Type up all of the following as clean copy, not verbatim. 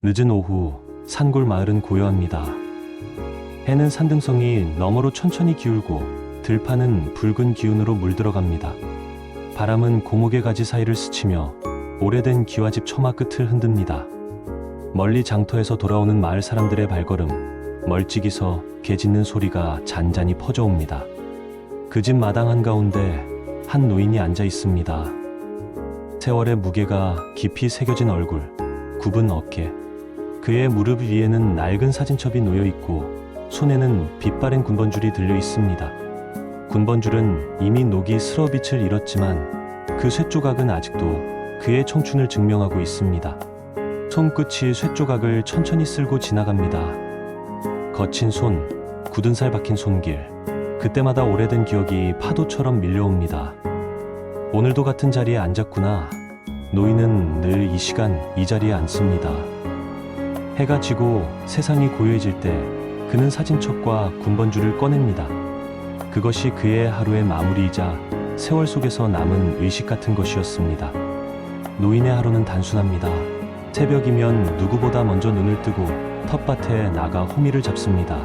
늦은 오후 산골 마을은 고요합니다. 해는 산등성이 너머로 천천히 기울고 들판은 붉은 기운으로 물들어갑니다. 바람은 고목의 가지 사이를 스치며 오래된 기와집 처마 끝을 흔듭니다. 멀리 장터에서 돌아오는 마을 사람들의 발걸음, 멀찍이서 개 짖는 소리가 잔잔히 퍼져옵니다. 그 집 마당 한가운데 한 노인이 앉아 있습니다. 세월의 무게가 깊이 새겨진 얼굴, 굽은 어깨, 그의 무릎 위에는 낡은 사진첩이 놓여 있고 손에는 빛바랜 군번줄이 들려 있습니다. 군번줄은 이미 녹이 스러빛을 잃었지만 그 쇳조각은 아직도 그의 청춘을 증명하고 있습니다. 손끝이 쇳조각을 천천히 쓸고 지나갑니다. 거친 손, 굳은 살 박힌 손길, 그때마다 오래된 기억이 파도처럼 밀려옵니다. 오늘도 같은 자리에 앉았구나. 노인은 늘 이 시간 이 자리에 앉습니다. 해가 지고 세상이 고요해질 때 그는 사진첩과 군번줄을 꺼냅니다. 그것이 그의 하루의 마무리이자 세월 속에서 남은 의식 같은 것이었습니다. 노인의 하루는 단순합니다. 새벽이면 누구보다 먼저 눈을 뜨고 텃밭에 나가 호미를 잡습니다.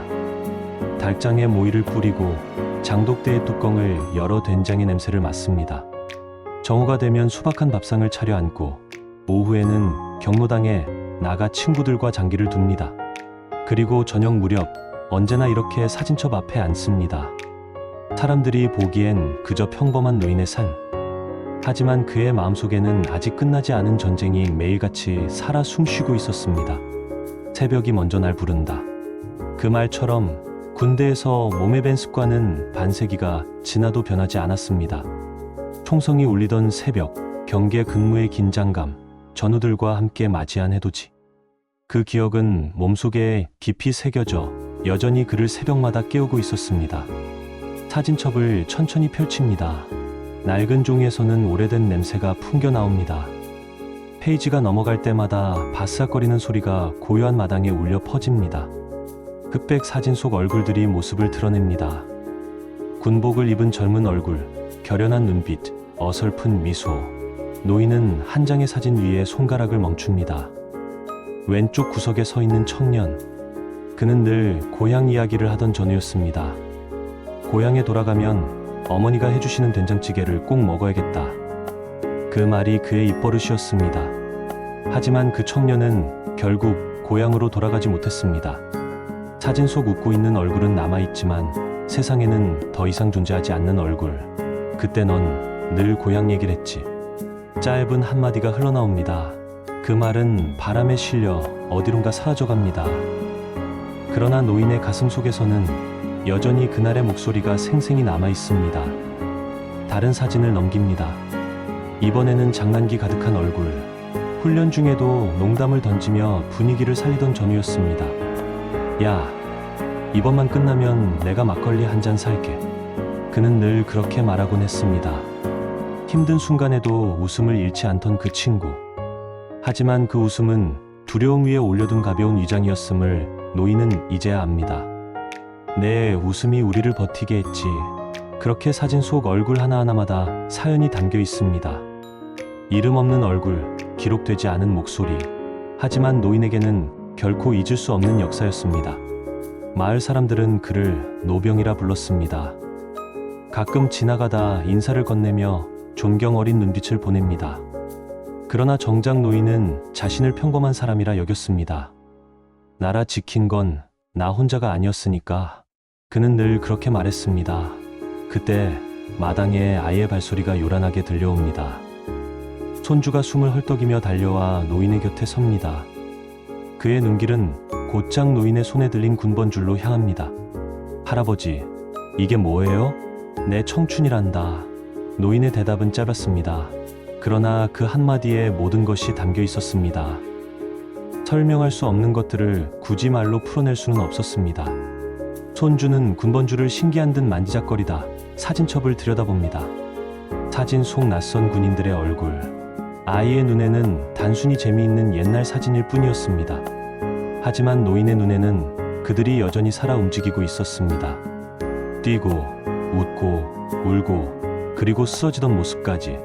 달장에 모이를 뿌리고 장독대의 뚜껑을 열어 된장의 냄새를 맡습니다. 정오가 되면 수박한 밥상을 차려 앉고 오후에는 경로당에 나가 친구들과 장기를 둡니다. 그리고 저녁 무렵 언제나 이렇게 사진첩 앞에 앉습니다. 사람들이 보기엔 그저 평범한 노인의 삶. 하지만 그의 마음속에는 아직 끝나지 않은 전쟁이 매일같이 살아 숨쉬고 있었습니다. 새벽이 먼저 날 부른다. 그 말처럼 군대에서 몸에 밴 습관은 반세기가 지나도 변하지 않았습니다. 총성이 울리던 새벽, 경계 근무의 긴장감, 전우들과 함께 맞이한 해돋이. 그 기억은 몸속에 깊이 새겨져 여전히 그를 새벽마다 깨우고 있었습니다. 사진첩을 천천히 펼칩니다. 낡은 종이에서는 오래된 냄새가 풍겨 나옵니다. 페이지가 넘어갈 때마다 바스락거리는 소리가 고요한 마당에 울려 퍼집니다. 흑백 사진 속 얼굴들이 모습을 드러냅니다. 군복을 입은 젊은 얼굴, 결연한 눈빛, 어설픈 미소. 노인은 한 장의 사진 위에 손가락을 멈춥니다. 왼쪽 구석에 서 있는 청년. 그는 늘 고향 이야기를 하던 전우였습니다. 고향에 돌아가면 어머니가 해주시는 된장찌개를 꼭 먹어야겠다. 그 말이 그의 입버릇이었습니다. 하지만 그 청년은 결국 고향으로 돌아가지 못했습니다. 사진 속 웃고 있는 얼굴은 남아있지만 세상에는 더 이상 존재하지 않는 얼굴. 그때 넌 늘 고향 얘기를 했지. 짧은 한마디가 흘러나옵니다. 그 말은 바람에 실려 어디론가 사라져갑니다. 그러나 노인의 가슴 속에서는 여전히 그날의 목소리가 생생히 남아있습니다. 다른 사진을 넘깁니다. 이번에는 장난기 가득한 얼굴. 훈련 중에도 농담을 던지며 분위기를 살리던 전우였습니다. 야, 이번만 끝나면 내가 막걸리 한 잔 살게. 그는 늘 그렇게 말하곤 했습니다. 힘든 순간에도 웃음을 잃지 않던 그 친구. 하지만 그 웃음은 두려움 위에 올려둔 가벼운 위장이었음을 노인은 이제야 압니다. 내 웃음이 우리를 버티게 했지. 그렇게 사진 속 얼굴 하나하나마다 사연이 담겨 있습니다. 이름 없는 얼굴, 기록되지 않은 목소리. 하지만 노인에게는 결코 잊을 수 없는 역사였습니다. 마을 사람들은 그를 노병이라 불렀습니다. 가끔 지나가다 인사를 건네며 존경 어린 눈빛을 보냅니다. 그러나 정작 노인은 자신을 평범한 사람이라 여겼습니다. 나라 지킨 건 나 혼자가 아니었으니까. 그는 늘 그렇게 말했습니다. 그때 마당에 아이의 발소리가 요란하게 들려옵니다. 손주가 숨을 헐떡이며 달려와 노인의 곁에 섭니다. 그의 눈길은 곧장 노인의 손에 들린 군번줄로 향합니다. 할아버지, 이게 뭐예요? 내 청춘이란다. 노인의 대답은 짧았습니다. 그러나 그 한마디에 모든 것이 담겨 있었습니다. 설명할 수 없는 것들을 굳이 말로 풀어낼 수는 없었습니다. 손주는 군번줄을 신기한 듯 만지작거리다 사진첩을 들여다봅니다. 사진 속 낯선 군인들의 얼굴. 아이의 눈에는 단순히 재미있는 옛날 사진일 뿐이었습니다. 하지만 노인의 눈에는 그들이 여전히 살아 움직이고 있었습니다. 뛰고, 웃고, 울고, 그리고 쓰러지던 모습까지.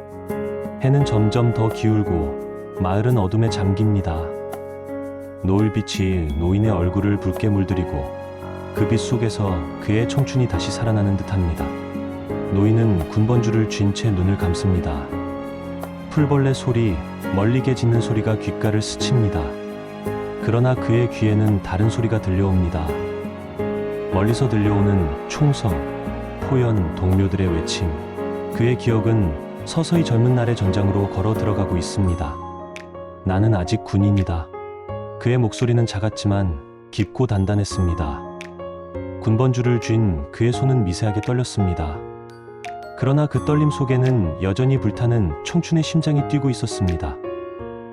해는 점점 더 기울고 마을은 어둠에 잠깁니다. 노을빛이 노인의 얼굴을 붉게 물들이고 그 빛 속에서 그의 청춘이 다시 살아나는 듯합니다. 노인은 군번줄을 쥔 채 눈을 감습니다. 풀벌레 소리, 멀리게 짖는 소리가 귓가를 스칩니다. 그러나 그의 귀에는 다른 소리가 들려옵니다. 멀리서 들려오는 총성, 포연, 동료들의 외침. 그의 기억은 서서히 젊은 날의 전장으로 걸어 들어가고 있습니다. 나는 아직 군인이다. 그의 목소리는 작았지만 깊고 단단했습니다. 군번줄을 쥔 그의 손은 미세하게 떨렸습니다. 그러나 그 떨림 속에는 여전히 불타는 청춘의 심장이 뛰고 있었습니다.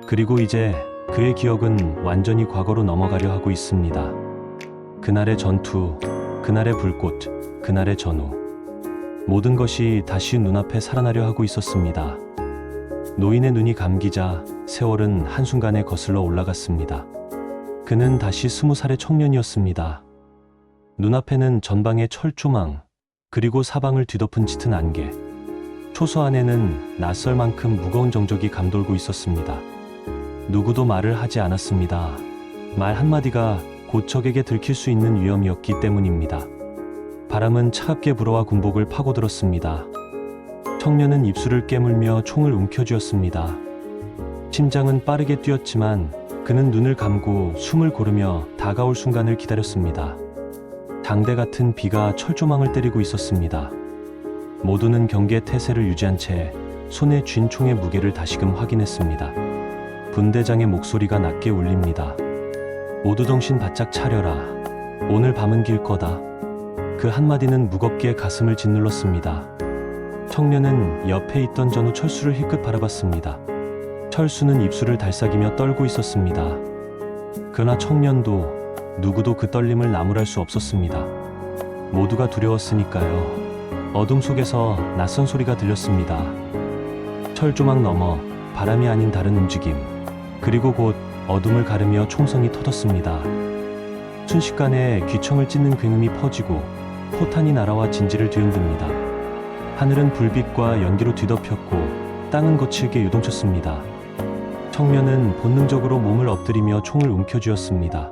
그리고 이제 그의 기억은 완전히 과거로 넘어가려 하고 있습니다. 그날의 전투, 그날의 불꽃, 그날의 전우. 모든 것이 다시 눈앞에 살아나려 하고 있었습니다. 노인의 눈이 감기자 세월은 한순간에 거슬러 올라갔습니다. 그는 다시 20살의 청년이었습니다. 눈앞에는 전방의 철조망, 그리고 사방을 뒤덮은 짙은 안개. 초소 안에는 낯설 만큼 무거운 정적이 감돌고 있었습니다. 누구도 말을 하지 않았습니다. 말 한마디가 곧 적에게 들킬 수 있는 위험이었기 때문입니다. 바람은 차갑게 불어와 군복을 파고들었습니다. 청년은 입술을 깨물며 총을 움켜쥐었습니다. 심장은 빠르게 뛰었지만 그는 눈을 감고 숨을 고르며 다가올 순간을 기다렸습니다. 장대 같은 비가 철조망을 때리고 있었습니다. 모두는 경계 태세를 유지한 채 손에 쥔 총의 무게를 다시금 확인했습니다. 분대장의 목소리가 낮게 울립니다. 모두 정신 바짝 차려라. 오늘 밤은 길 거다. 그 한마디는 무겁게 가슴을 짓눌렀습니다. 청년은 옆에 있던 전우 철수를 힐끗 바라봤습니다. 철수는 입술을 달싹이며 떨고 있었습니다. 그러나 청년도 누구도 그 떨림을 나무랄 수 없었습니다. 모두가 두려웠으니까요. 어둠 속에서 낯선 소리가 들렸습니다. 철조망 너머 바람이 아닌 다른 움직임. 그리고 곧 어둠을 가르며 총성이 터졌습니다. 순식간에 귀청을 찢는 굉음이 퍼지고 포탄이 날아와 진지를 뒤흔듭니다. 하늘은 불빛과 연기로 뒤덮였고 땅은 거칠게 요동쳤습니다. 청년은 본능적으로 몸을 엎드리며 총을 움켜쥐었습니다.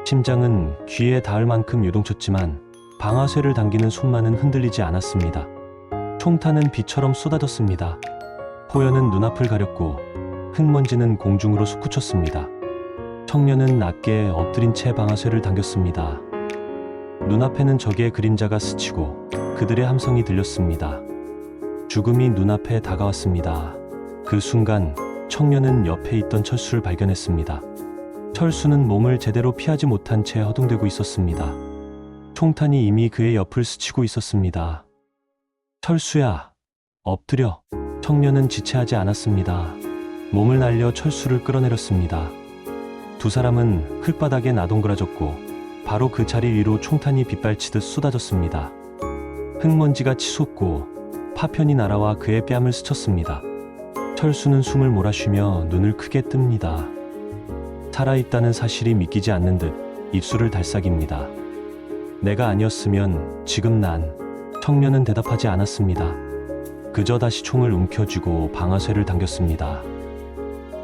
심장은 귀에 닿을 만큼 요동쳤지만 방아쇠를 당기는 손만은 흔들리지 않았습니다. 총탄은 비처럼 쏟아졌습니다. 포연은 눈앞을 가렸고 흙먼지는 공중으로 솟구쳤습니다. 청년은 낮게 엎드린 채 방아쇠를 당겼습니다. 눈앞에는 적의 그림자가 스치고 그들의 함성이 들렸습니다. 죽음이 눈앞에 다가왔습니다. 그 순간 청년은 옆에 있던 철수를 발견했습니다. 철수는 몸을 제대로 피하지 못한 채 허둥대고 있었습니다. 총탄이 이미 그의 옆을 스치고 있었습니다. 철수야, 엎드려. 청년은 지체하지 않았습니다. 몸을 날려 철수를 끌어내렸습니다. 두 사람은 흙바닥에 나동그라졌고 바로 그 자리 위로 총탄이 빗발치듯 쏟아졌습니다. 흙먼지가 치솟고 파편이 날아와 그의 뺨을 스쳤습니다. 철수는 숨을 몰아쉬며 눈을 크게 뜹니다. 살아있다는 사실이 믿기지 않는 듯 입술을 달싹입니다. 내가 아니었으면 지금 난. 청년은 대답하지 않았습니다. 그저 다시 총을 움켜쥐고 방아쇠를 당겼습니다.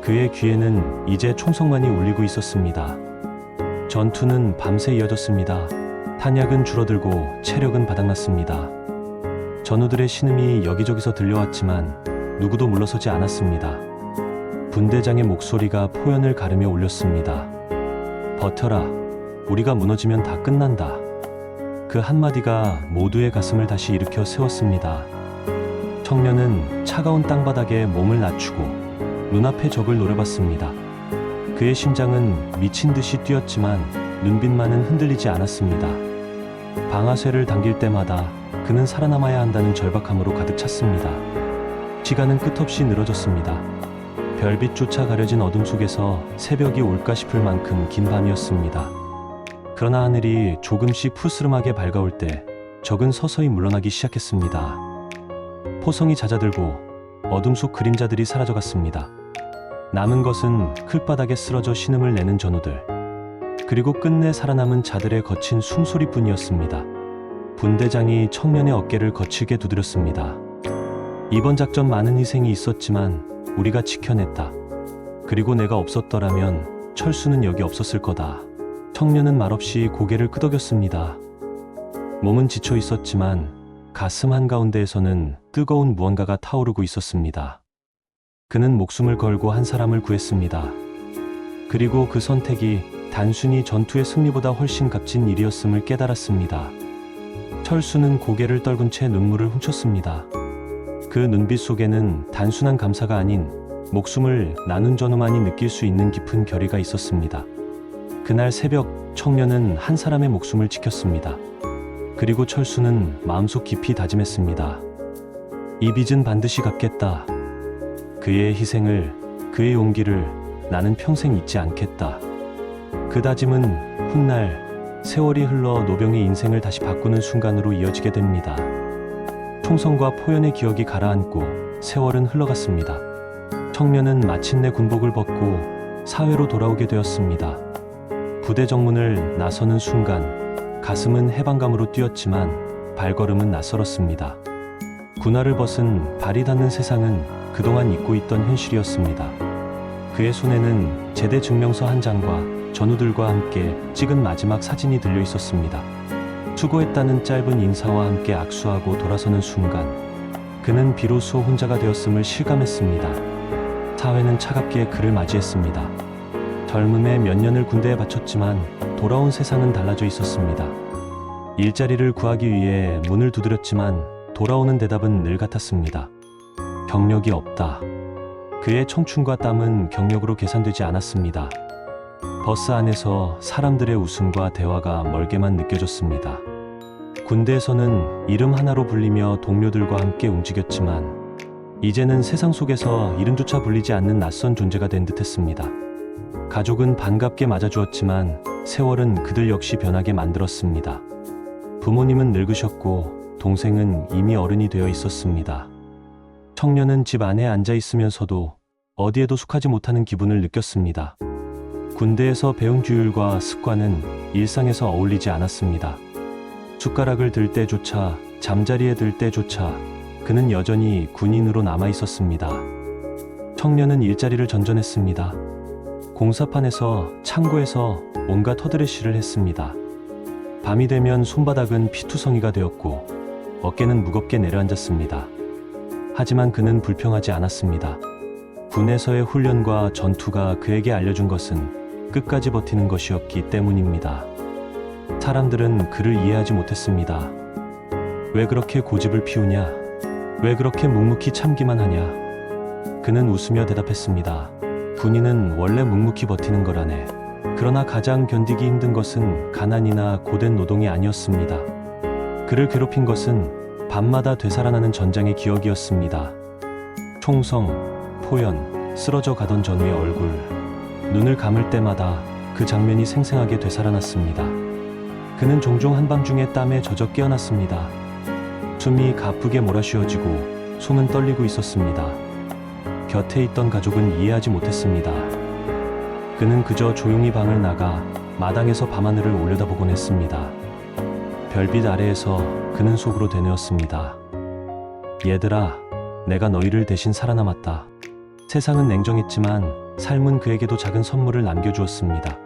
그의 귀에는 이제 총성만이 울리고 있었습니다. 전투는 밤새 이어졌습니다. 탄약은 줄어들고 체력은 바닥났습니다. 전우들의 신음이 여기저기서 들려왔지만 누구도 물러서지 않았습니다. 분대장의 목소리가 포연을 가르며 울렸습니다. 버텨라. 우리가 무너지면 다 끝난다. 그 한마디가 모두의 가슴을 다시 일으켜 세웠습니다. 청년은 차가운 땅바닥에 몸을 낮추고 눈앞의 적을 노려봤습니다. 그의 심장은 미친 듯이 뛰었지만 눈빛만은 흔들리지 않았습니다. 방아쇠를 당길 때마다 그는 살아남아야 한다는 절박함으로 가득 찼습니다. 시간은 끝없이 늘어졌습니다. 별빛조차 가려진 어둠 속에서 새벽이 올까 싶을 만큼 긴 밤이었습니다. 그러나 하늘이 조금씩 푸스름하게 밝아올 때 적은 서서히 물러나기 시작했습니다. 포성이 잦아들고 어둠 속 그림자들이 사라져갔습니다. 남은 것은 흙바닥에 쓰러져 신음을 내는 전우들, 그리고 끝내 살아남은 자들의 거친 숨소리뿐이었습니다. 분대장이 청년의 어깨를 거칠게 두드렸습니다. 이번 작전 많은 희생이 있었지만 우리가 지켜냈다. 그리고 내가 없었더라면 철수는 여기 없었을 거다. 청년은 말없이 고개를 끄덕였습니다. 몸은 지쳐 있었지만 가슴 한가운데에서는 뜨거운 무언가가 타오르고 있었습니다. 그는 목숨을 걸고 한 사람을 구했습니다. 그리고 그 선택이 단순히 전투의 승리보다 훨씬 값진 일이었음을 깨달았습니다. 철수는 고개를 떨군 채 눈물을 훔쳤습니다. 그 눈빛 속에는 단순한 감사가 아닌 목숨을 나눈 전우만이 느낄 수 있는 깊은 결의가 있었습니다. 그날 새벽 청년은 한 사람의 목숨을 지켰습니다. 그리고 철수는 마음속 깊이 다짐했습니다. 이 빚은 반드시 갚겠다. 그의 희생을, 그의 용기를 나는 평생 잊지 않겠다. 그 다짐은 훗날 세월이 흘러 노병의 인생을 다시 바꾸는 순간으로 이어지게 됩니다. 총성과 포연의 기억이 가라앉고 세월은 흘러갔습니다. 청년은 마침내 군복을 벗고 사회로 돌아오게 되었습니다. 부대 정문을 나서는 순간 가슴은 해방감으로 뛰었지만 발걸음은 낯설었습니다. 군화를 벗은 발이 닿는 세상은 그동안 잊고 있던 현실이었습니다. 그의 손에는 제대 증명서 한 장과 전우들과 함께 찍은 마지막 사진이 들려 있었습니다. 수고했다는 짧은 인사와 함께 악수하고 돌아서는 순간 그는 비로소 혼자가 되었음을 실감했습니다. 사회는 차갑게 그를 맞이했습니다. 젊음의 몇 년을 군대에 바쳤지만 돌아온 세상은 달라져 있었습니다. 일자리를 구하기 위해 문을 두드렸지만 돌아오는 대답은 늘 같았습니다. 경력이 없다. 그의 청춘과 땀은 경력으로 계산되지 않았습니다. 버스 안에서 사람들의 웃음과 대화가 멀게만 느껴졌습니다. 군대에서는 이름 하나로 불리며 동료들과 함께 움직였지만 이제는 세상 속에서 이름조차 불리지 않는 낯선 존재가 된 듯했습니다. 가족은 반갑게 맞아주었지만 세월은 그들 역시 변하게 만들었습니다. 부모님은 늙으셨고 동생은 이미 어른이 되어 있었습니다. 청년은 집 안에 앉아 있으면서도 어디에도 속하지 못하는 기분을 느꼈습니다. 군대에서 배운 규율과 습관은 일상에서 어울리지 않았습니다. 숟가락을 들 때조차, 잠자리에 들 때조차 그는 여전히 군인으로 남아 있었습니다. 청년은 일자리를 전전했습니다. 공사판에서, 창고에서 온갖 허드레쉬를 했습니다. 밤이 되면 손바닥은 피투성이가 되었고 어깨는 무겁게 내려앉았습니다. 하지만 그는 불평하지 않았습니다. 군에서의 훈련과 전투가 그에게 알려준 것은 끝까지 버티는 것이었기 때문입니다. 사람들은 그를 이해하지 못했습니다. 왜 그렇게 고집을 피우냐? 왜 그렇게 묵묵히 참기만 하냐? 그는 웃으며 대답했습니다. 군인은 원래 묵묵히 버티는 거라네. 그러나 가장 견디기 힘든 것은 가난이나 고된 노동이 아니었습니다. 그를 괴롭힌 것은 밤마다 되살아나는 전장의 기억이었습니다. 총성, 포연, 쓰러져 가던 전우의 얼굴. 눈을 감을 때마다 그 장면이 생생하게 되살아났습니다. 그는 종종 한밤중에 땀에 젖어 깨어났습니다. 숨이 가쁘게 몰아쉬어지고 손은 떨리고 있었습니다. 곁에 있던 가족은 이해하지 못했습니다. 그는 그저 조용히 방을 나가 마당에서 밤하늘을 올려다보곤 했습니다. 별빛 아래에서 그는 속으로 되뇌었습니다. 얘들아, 내가 너희를 대신 살아남았다. 세상은 냉정했지만 삶은 그에게도 작은 선물을 남겨주었습니다.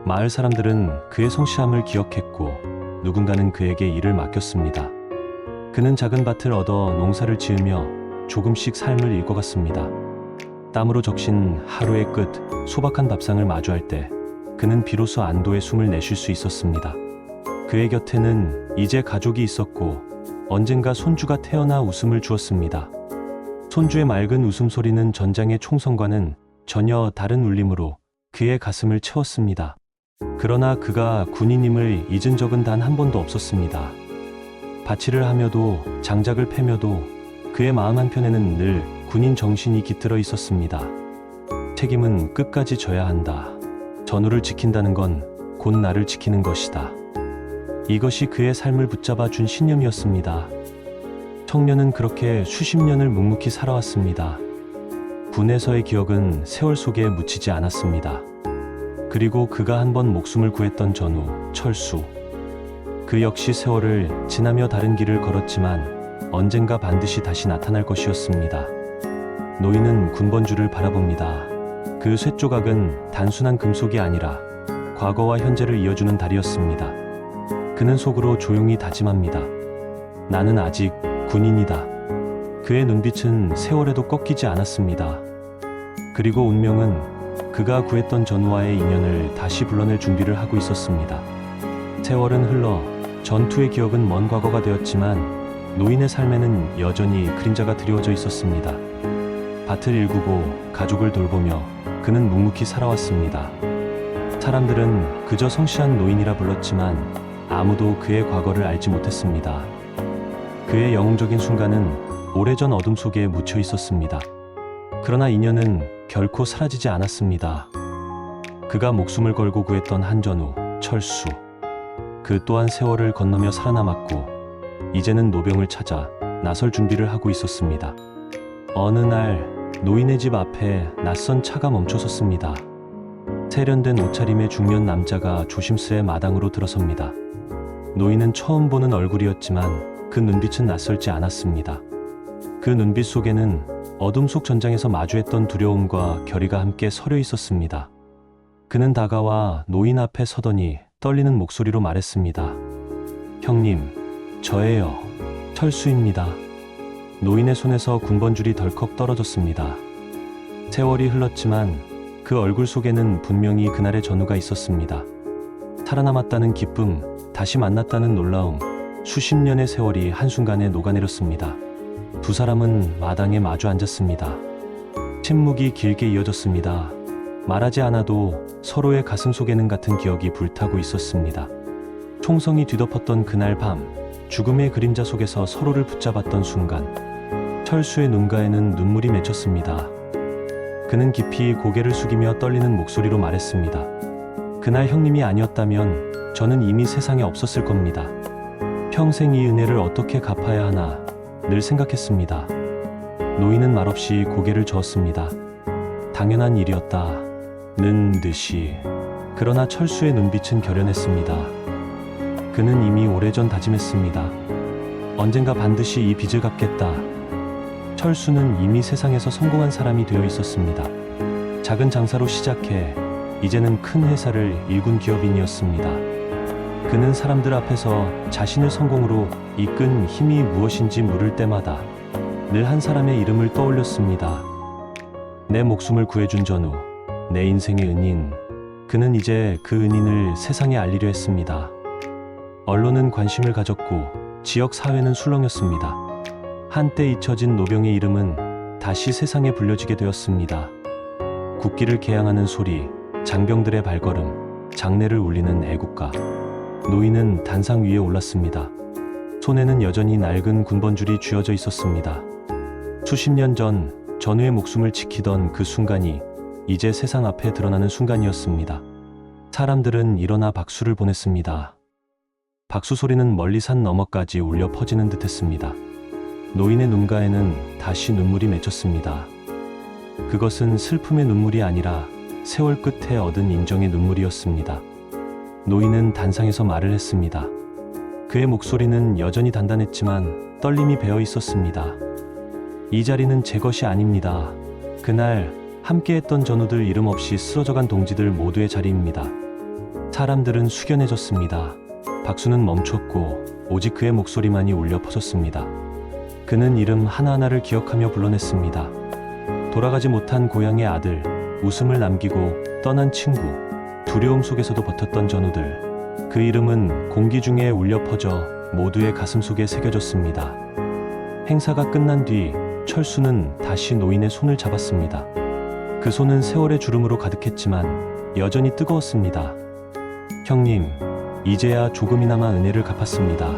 마을 사람들은 그의 성실함을 기억했고 누군가는 그에게 일을 맡겼습니다. 그는 작은 밭을 얻어 농사를 지으며 조금씩 삶을 읽어갔습니다. 땀으로 적신 하루의 끝, 소박한 밥상을 마주할 때 그는 비로소 안도의 숨을 내쉴 수 있었습니다. 그의 곁에는 이제 가족이 있었고 언젠가 손주가 태어나 웃음을 주었습니다. 손주의 맑은 웃음소리는 전장의 총성과는 전혀 다른 울림으로 그의 가슴을 채웠습니다. 그러나 그가 군인임을 잊은 적은 단 한 번도 없었습니다. 바치를 하며도 장작을 패며도 그의 마음 한편에는 늘 군인 정신이 깃들어 있었습니다. 책임은 끝까지 져야 한다. 전우를 지킨다는 건 곧 나를 지키는 것이다. 이것이 그의 삶을 붙잡아 준 신념이었습니다. 청년은 그렇게 수십 년을 묵묵히 살아왔습니다. 군에서의 기억은 세월 속에 묻히지 않았습니다. 그리고 그가 한 번 목숨을 구했던 전우, 철수. 그 역시 세월을 지나며 다른 길을 걸었지만 언젠가 반드시 다시 나타날 것이었습니다. 노인은 군번주를 바라봅니다. 그 쇳조각은 단순한 금속이 아니라 과거와 현재를 이어주는 달이었습니다. 그는 속으로 조용히 다짐합니다. 나는 아직 군인이다. 그의 눈빛은 세월에도 꺾이지 않았습니다. 그리고 운명은 그가 구했던 전우와의 인연을 다시 불러낼 준비를 하고 있었습니다. 세월은 흘러 전투의 기억은 먼 과거가 되었지만 노인의 삶에는 여전히 그림자가 드리워져 있었습니다. 밭을 일구고 가족을 돌보며 그는 묵묵히 살아왔습니다. 사람들은 그저 성실한 노인이라 불렀지만 아무도 그의 과거를 알지 못했습니다. 그의 영웅적인 순간은 오래전 어둠 속에 묻혀 있었습니다. 그러나 인연은 결코 사라지지 않았습니다. 그가 목숨을 걸고 구했던 한전우, 철수. 그 또한 세월을 건너며 살아남았고 이제는 노병을 찾아 나설 준비를 하고 있었습니다. 어느 날 노인의 집 앞에 낯선 차가 멈춰섰습니다. 세련된 옷차림의 중년 남자가 조심스레 마당으로 들어섭니다. 노인은 처음 보는 얼굴이었지만 그 눈빛은 낯설지 않았습니다. 그 눈빛 속에는 어둠 속 전장에서 마주했던 두려움과 결의가 함께 서려 있었습니다. 그는 다가와 노인 앞에 서더니 떨리는 목소리로 말했습니다. 형님, 저예요. 철수입니다. 노인의 손에서 군번줄이 덜컥 떨어졌습니다. 세월이 흘렀지만 그 얼굴 속에는 분명히 그날의 전우가 있었습니다. 살아남았다는 기쁨, 다시 만났다는 놀라움, 수십 년의 세월이 한순간에 녹아내렸습니다. 두 사람은 마당에 마주 앉았습니다. 침묵이 길게 이어졌습니다. 말하지 않아도 서로의 가슴 속에는 같은 기억이 불타고 있었습니다. 총성이 뒤덮었던 그날 밤, 죽음의 그림자 속에서 서로를 붙잡았던 순간, 철수의 눈가에는 눈물이 맺혔습니다. 그는 깊이 고개를 숙이며 떨리는 목소리로 말했습니다. 그날 형님이 아니었다면 저는 이미 세상에 없었을 겁니다. 평생 이 은혜를 어떻게 갚아야 하나 늘 생각했습니다. 노인은 말없이 고개를 저었습니다. 당연한 일이었다는 듯이. 그러나 철수의 눈빛은 결연했습니다. 그는 이미 오래전 다짐했습니다. 언젠가 반드시 이 빚을 갚겠다. 철수는 이미 세상에서 성공한 사람이 되어 있었습니다. 작은 장사로 시작해 이제는 큰 회사를 일군 기업인이었습니다. 그는 사람들 앞에서 자신을 성공으로 이끈 힘이 무엇인지 물을 때마다 늘 한 사람의 이름을 떠올렸습니다. 내 목숨을 구해준 전우, 내 인생의 은인. 그는 이제 그 은인을 세상에 알리려 했습니다. 언론은 관심을 가졌고 지역 사회는 술렁였습니다. 한때 잊혀진 노병의 이름은 다시 세상에 불려지게 되었습니다. 국기를 개양하는 소리, 장병들의 발걸음, 장내를 울리는 애국가. 노인은 단상 위에 올랐습니다. 손에는 여전히 낡은 군번줄이 쥐어져 있었습니다. 수십 년 전 전우의 목숨을 지키던 그 순간이 이제 세상 앞에 드러나는 순간이었습니다. 사람들은 일어나 박수를 보냈습니다. 박수 소리는 멀리 산 너머까지 울려 퍼지는 듯했습니다. 노인의 눈가에는 다시 눈물이 맺혔습니다. 그것은 슬픔의 눈물이 아니라 세월 끝에 얻은 인정의 눈물이었습니다. 노인은 단상에서 말을 했습니다. 그의 목소리는 여전히 단단했지만 떨림이 배어 있었습니다. 이 자리는 제 것이 아닙니다. 그날 함께했던 전우들 이름 없이 쓰러져간 동지들 모두의 자리입니다. 사람들은 숙연해졌습니다. 박수는 멈췄고 오직 그의 목소리만이 울려 퍼졌습니다. 그는 이름 하나하나를 기억하며 불러냈습니다. 돌아가지 못한 고향의 아들, 웃음을 남기고 떠난 친구, 두려움 속에서도 버텼던 전우들. 그 이름은 공기 중에 울려 퍼져 모두의 가슴 속에 새겨졌습니다. 행사가 끝난 뒤 철수는 다시 노인의 손을 잡았습니다. 그 손은 세월의 주름으로 가득했지만 여전히 뜨거웠습니다. 형님, 이제야 조금이나마 은혜를 갚았습니다.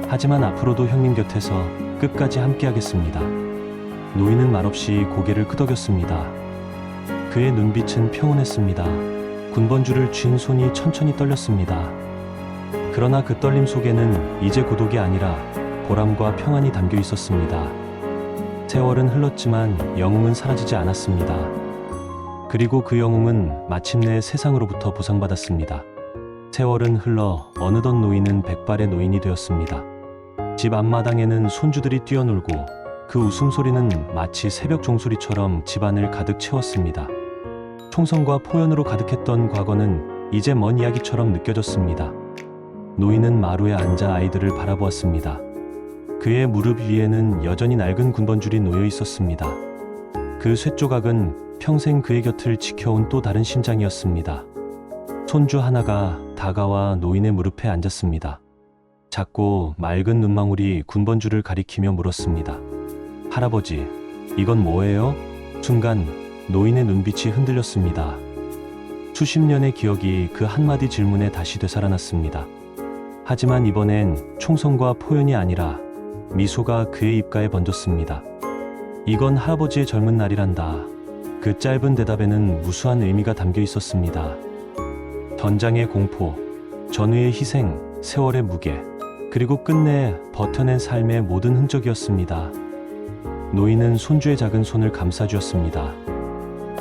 하지만 앞으로도 형님 곁에서 끝까지 함께하겠습니다. 노인은 말없이 고개를 끄덕였습니다. 그의 눈빛은 평온했습니다. 군번줄을 쥔 손이 천천히 떨렸습니다. 그러나 그 떨림 속에는 이제 고독이 아니라 보람과 평안이 담겨 있었습니다. 세월은 흘렀지만 영웅은 사라지지 않았습니다. 그리고 그 영웅은 마침내 세상으로부터 보상받았습니다. 세월은 흘러 어느덧 노인은 백발의 노인이 되었습니다. 집 앞마당에는 손주들이 뛰어놀고 그 웃음소리는 마치 새벽 종소리처럼 집안을 가득 채웠습니다. 총성과 포연으로 가득했던 과거는 이제 먼 이야기처럼 느껴졌습니다. 노인은 마루에 앉아 아이들을 바라보았습니다. 그의 무릎 위에는 여전히 낡은 군번줄이 놓여 있었습니다. 그 쇳조각은 평생 그의 곁을 지켜온 또 다른 심장이었습니다. 손주 하나가 다가와 노인의 무릎에 앉았습니다. 작고 맑은 눈망울이 군번줄을 가리키며 물었습니다. 할아버지, 이건 뭐예요? 순간 노인의 눈빛이 흔들렸습니다. 수십 년의 기억이 그 한마디 질문에 다시 되살아났습니다. 하지만 이번엔 총성과 포연이 아니라 미소가 그의 입가에 번졌습니다. 이건 할아버지의 젊은 날이란다. 그 짧은 대답에는 무수한 의미가 담겨 있었습니다. 전장의 공포, 전우의 희생, 세월의 무게, 그리고 끝내 버텨낸 삶의 모든 흔적이었습니다. 노인은 손주의 작은 손을 감싸주었습니다.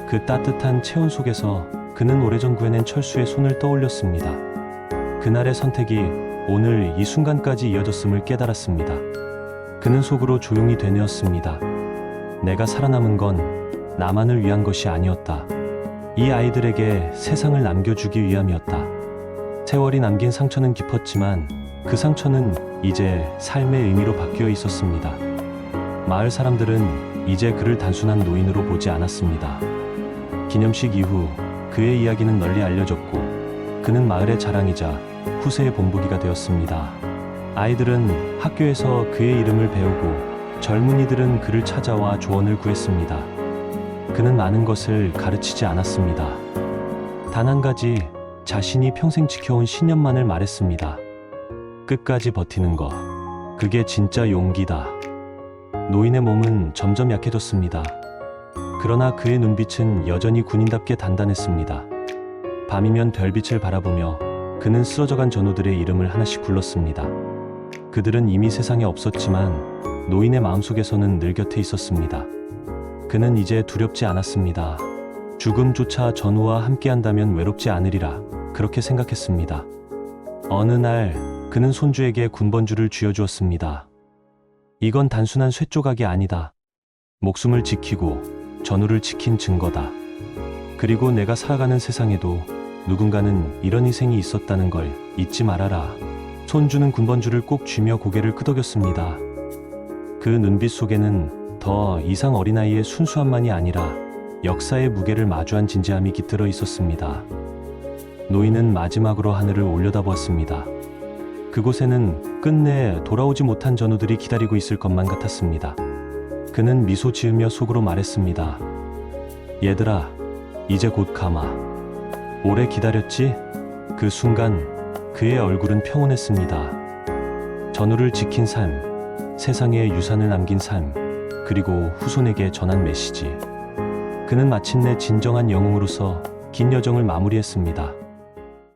그 따뜻한 체온 속에서 그는 오래전 구해낸 철수의 손을 떠올렸습니다. 그날의 선택이 오늘 이 순간까지 이어졌음을 깨달았습니다. 그는 속으로 조용히 되뇌었습니다. 내가 살아남은 건 나만을 위한 것이 아니었다. 이 아이들에게 세상을 남겨주기 위함이었다. 세월이 남긴 상처는 깊었지만 그 상처는 이제 삶의 의미로 바뀌어 있었습니다. 마을 사람들은 이제 그를 단순한 노인으로 보지 않았습니다. 기념식 이후 그의 이야기는 널리 알려졌고 그는 마을의 자랑이자 후세의 본보기가 되었습니다. 아이들은 학교에서 그의 이름을 배우고 젊은이들은 그를 찾아와 조언을 구했습니다. 그는 많은 것을 가르치지 않았습니다. 단 한 가지, 자신이 평생 지켜온 신념만을 말했습니다. 끝까지 버티는 것, 그게 진짜 용기다. 노인의 몸은 점점 약해졌습니다. 그러나 그의 눈빛은 여전히 군인답게 단단했습니다. 밤이면 별빛을 바라보며 그는 쓰러져간 전우들의 이름을 하나씩 불렀습니다. 그들은 이미 세상에 없었지만 노인의 마음속에서는 늘 곁에 있었습니다. 그는 이제 두렵지 않았습니다. 죽음조차 전우와 함께한다면 외롭지 않으리라 그렇게 생각했습니다. 어느 날 그는 손주에게 군번줄을 쥐어주었습니다. 이건 단순한 쇳조각이 아니다. 목숨을 지키고 전우를 지킨 증거다. 그리고 내가 살아가는 세상에도 누군가는 이런 희생이 있었다는 걸 잊지 말아라. 손주는 군번줄을 꼭 쥐며 고개를 끄덕였습니다. 그 눈빛 속에는 더 이상 어린아이의 순수함만이 아니라 역사의 무게를 마주한 진지함이 깃들어 있었습니다. 노인은 마지막으로 하늘을 올려다보았습니다. 그곳에는 끝내 돌아오지 못한 전우들이 기다리고 있을 것만 같았습니다. 그는 미소 지으며 속으로 말했습니다. 얘들아, 이제 곧 가마. 오래 기다렸지? 그 순간 그의 얼굴은 평온했습니다. 전우를 지킨 삶, 세상에 유산을 남긴 삶, 그리고 후손에게 전한 메시지. 그는 마침내 진정한 영웅으로서 긴 여정을 마무리했습니다.